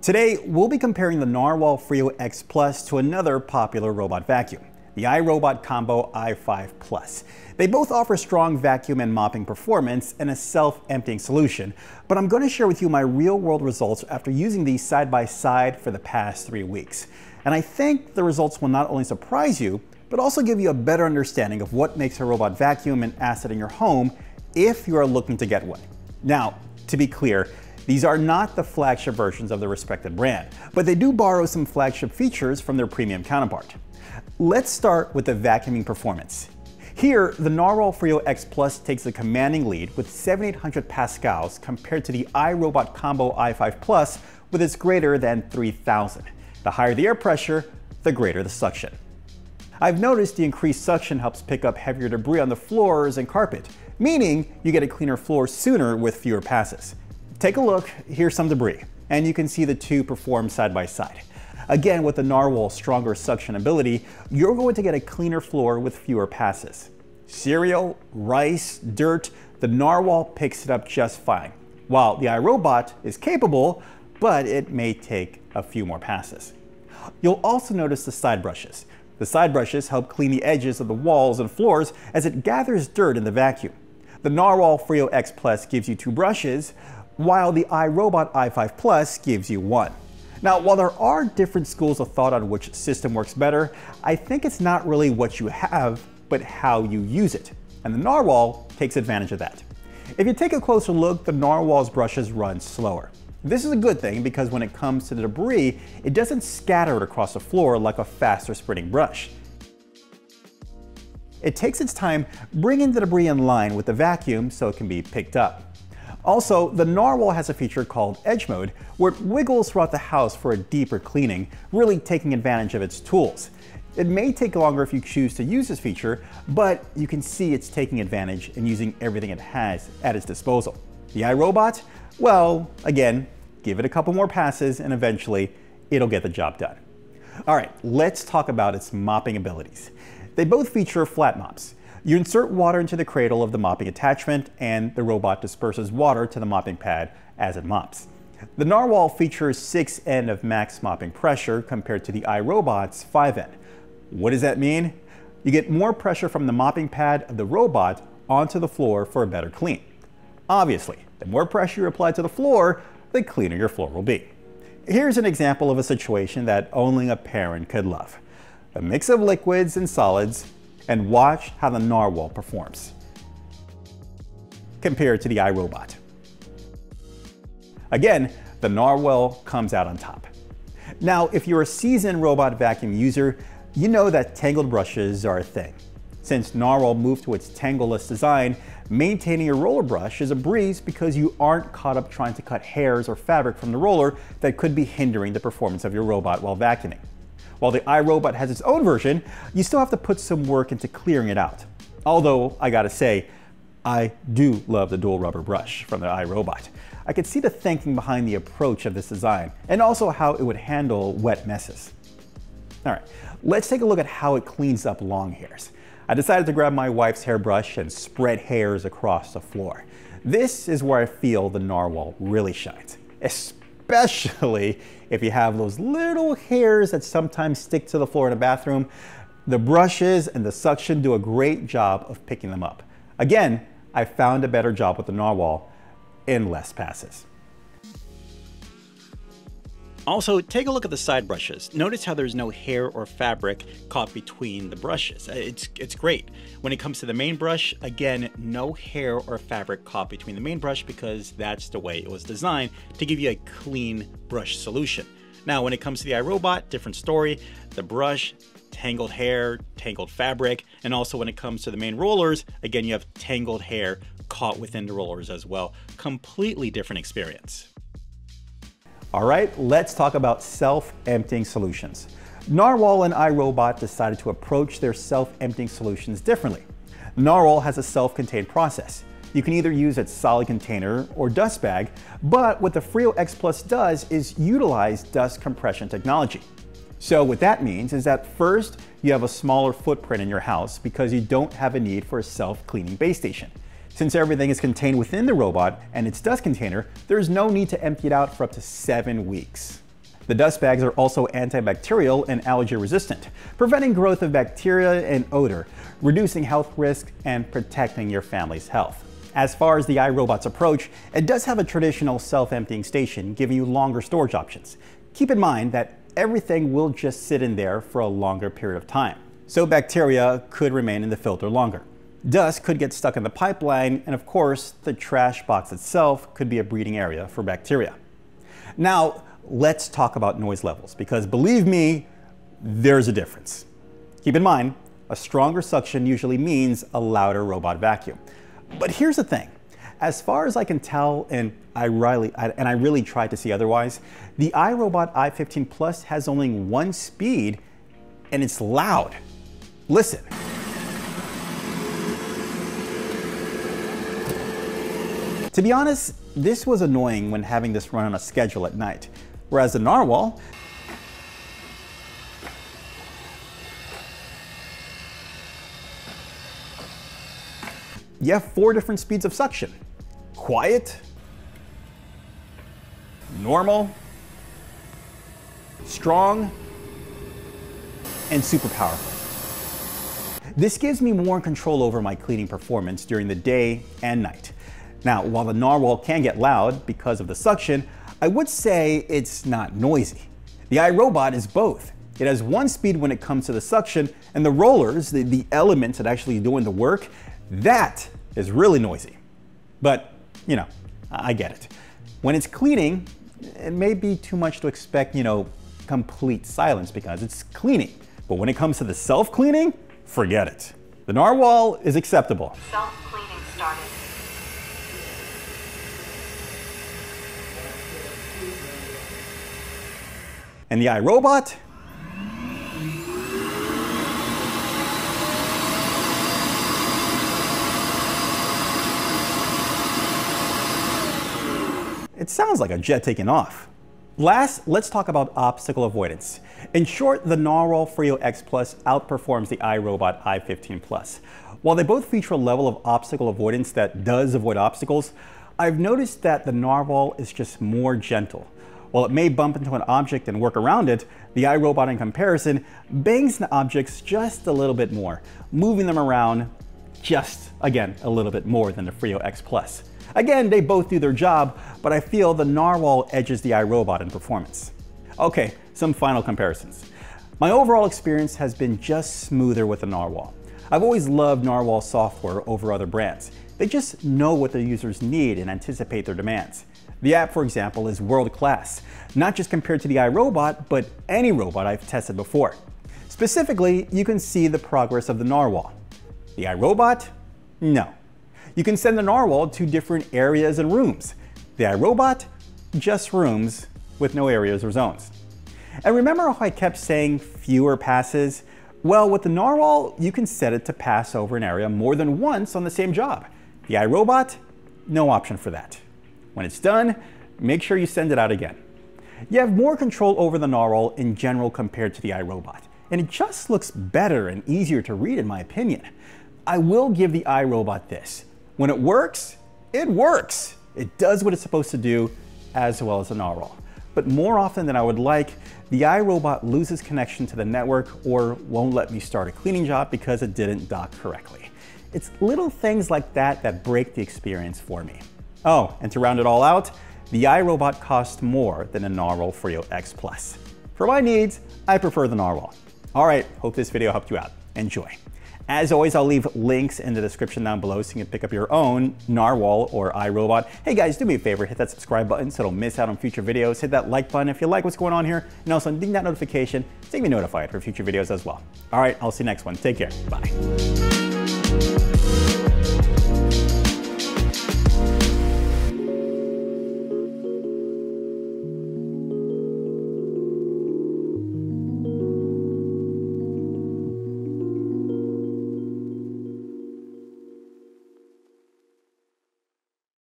Today, we'll be comparing the Narwal Freo X Plus to another popular robot vacuum, the iRobot Combo i5 Plus. They both offer strong vacuum and mopping performance and a self-emptying solution, but I'm going to share with you my real-world results after using these side by side for the past 3 weeks. And I think the results will not only surprise you, but also give you a better understanding of what makes a robot vacuum an asset in your home if you are looking to get one. Now, to be clear, these are not the flagship versions of the respected brand, but they do borrow some flagship features from their premium counterpart. Let's start with the vacuuming performance. Here, the Narwal Freo X Plus takes a commanding lead with 7,800 pascals compared to the iRobot Combo i5 Plus with its greater than 3,000. The higher the air pressure, the greater the suction. I've noticed the increased suction helps pick up heavier debris on the floors and carpet, meaning you get a cleaner floor sooner with fewer passes. Take a look, here's some debris, and you can see the two perform side by side. Again, with the Narwal's stronger suction ability, you're going to get a cleaner floor with fewer passes. Cereal, rice, dirt, the Narwal picks it up just fine, while the iRobot is capable, but it may take a few more passes. You'll also notice the side brushes. The side brushes help clean the edges of the walls and floors as it gathers dirt in the vacuum. The Narwal Freo X Plus gives you 2 brushes, while the iRobot i5 Plus gives you 1. Now, while there are different schools of thought on which system works better, I think it's not really what you have, but how you use it. And the Narwal takes advantage of that. If you take a closer look, the Narwal's brushes run slower. This is a good thing because when it comes to the debris, it doesn't scatter it across the floor like a faster sprinting brush. It takes its time bringing the debris in line with the vacuum so it can be picked up. Also, the Narwal has a feature called Edge Mode, where it wiggles throughout the house for a deeper cleaning, really taking advantage of its tools. It may take longer if you choose to use this feature, but you can see it's taking advantage and using everything it has at its disposal. The iRobot? Well, again, give it a couple more passes and eventually it'll get the job done. All right, let's talk about its mopping abilities. They both feature flat mops. You insert water into the cradle of the mopping attachment and the robot disperses water to the mopping pad as it mops. The Narwal features 6N of max mopping pressure compared to the iRobot's 5N. What does that mean? You get more pressure from the mopping pad of the robot onto the floor for a better clean. Obviously, the more pressure you apply to the floor, the cleaner your floor will be. Here's an example of a situation that only a parent could love. A mix of liquids and solids, and watch how the Narwal performs compared to the iRobot. Again, the Narwal comes out on top. Now, if you're a seasoned robot vacuum user, you know that tangled brushes are a thing. Since Narwal moved to its tangleless design, maintaining a roller brush is a breeze because you aren't caught up trying to cut hairs or fabric from the roller that could be hindering the performance of your robot while vacuuming. While the iRobot has its own version, you still have to put some work into clearing it out. Although, I gotta say, I do love the dual rubber brush from the iRobot. I could see the thinking behind the approach of this design, and also how it would handle wet messes. All right, let's take a look at how it cleans up long hairs. I decided to grab my wife's hairbrush and spread hairs across the floor. This is where I feel the Narwal really shines, especially if you have those little hairs that sometimes stick to the floor in a bathroom. The brushes and the suction do a great job of picking them up. Again, I found a better job with the Narwal in less passes. Also, take a look at the side brushes. Notice how there's no hair or fabric caught between the brushes. It's great. When it comes to the main brush, again, no hair or fabric caught between the main brush because that's the way it was designed to give you a clean brush solution. Now, when it comes to the iRobot, different story. The brush, tangled hair, tangled fabric, and also when it comes to the main rollers, again, you have tangled hair caught within the rollers as well. Completely different experience. All right, let's talk about self-emptying solutions. Narwal and iRobot decided to approach their self-emptying solutions differently. Narwal has a self-contained process. You can either use its solid container or dust bag, but what the Freo X Plus does is utilize dust compression technology. So what that means is that first, you have a smaller footprint in your house because you don't have a need for a self-cleaning base station. Since everything is contained within the robot and its dust container, there's no need to empty it out for up to 7 weeks. The dust bags are also antibacterial and allergy resistant, preventing growth of bacteria and odor, reducing health risks, and protecting your family's health. As far as the iRobot's approach, it does have a traditional self-emptying station, giving you longer storage options. Keep in mind that everything will just sit in there for a longer period of time, so bacteria could remain in the filter longer. Dust could get stuck in the pipeline, and of course, the trash box itself could be a breeding area for bacteria. Now, let's talk about noise levels, because believe me, there's a difference. Keep in mind, a stronger suction usually means a louder robot vacuum. But here's the thing. As far as I can tell, and I really tried to see otherwise, the iRobot i15 Plus has only one speed, and it's loud. Listen. To be honest, this was annoying when having this run on a schedule at night. Whereas the Narwal, you have 4 different speeds of suction: quiet, normal, strong, and super powerful. This gives me more control over my cleaning performance during the day and night. Now, while the Narwal can get loud because of the suction, I would say it's not noisy. The iRobot is both. It has one speed when it comes to the suction, and the rollers, the elements that actually doing the work, that is really noisy. But, you know, I get it. When it's cleaning, it may be too much to expect, complete silence because it's cleaning. But when it comes to the self-cleaning, forget it. The Narwal is acceptable. Self-cleaning started. And the iRobot? It sounds like a jet taking off. Last, let's talk about obstacle avoidance. In short, the Narwal Freo X Plus outperforms the iRobot i15 Plus. While they both feature a level of obstacle avoidance that does avoid obstacles, I've noticed that the Narwal is just more gentle. While it may bump into an object and work around it, the iRobot in comparison bangs into objects just a little bit more, moving them around just, again, a little bit more than the Freo X Plus. Again, they both do their job, but I feel the Narwal edges the iRobot in performance. Okay, some final comparisons. My overall experience has been just smoother with the Narwal. I've always loved Narwal software over other brands. They just know what their users need and anticipate their demands. The app, for example, is world-class, not just compared to the iRobot, but any robot I've tested before. Specifically, you can see the progress of the Narwal. The iRobot? No. You can send the Narwal to different areas and rooms. The iRobot? Just rooms with no areas or zones. And remember how I kept saying fewer passes? Well, with the Narwal, you can set it to pass over an area more than once on the same job. The iRobot? No option for that. When it's done, make sure you send it out again. You have more control over the Narwal in general compared to the iRobot, and it just looks better and easier to read in my opinion. I will give the iRobot this. When it works, it works. It does what it's supposed to do, as well as the Narwal. But more often than I would like, the iRobot loses connection to the network or won't let me start a cleaning job because it didn't dock correctly. It's little things like that that break the experience for me. Oh, and to round it all out, the iRobot costs more than a Narwal Freo X Plus. For my needs, I prefer the Narwal. All right, hope this video helped you out. Enjoy. As always, I'll leave links in the description down below so you can pick up your own Narwal or iRobot. Hey guys, do me a favor, hit that subscribe button so you don't miss out on future videos. Hit that like button if you like what's going on here, and also ding that notification so you can be notified for future videos as well. All right, I'll see you next one. Take care. Bye.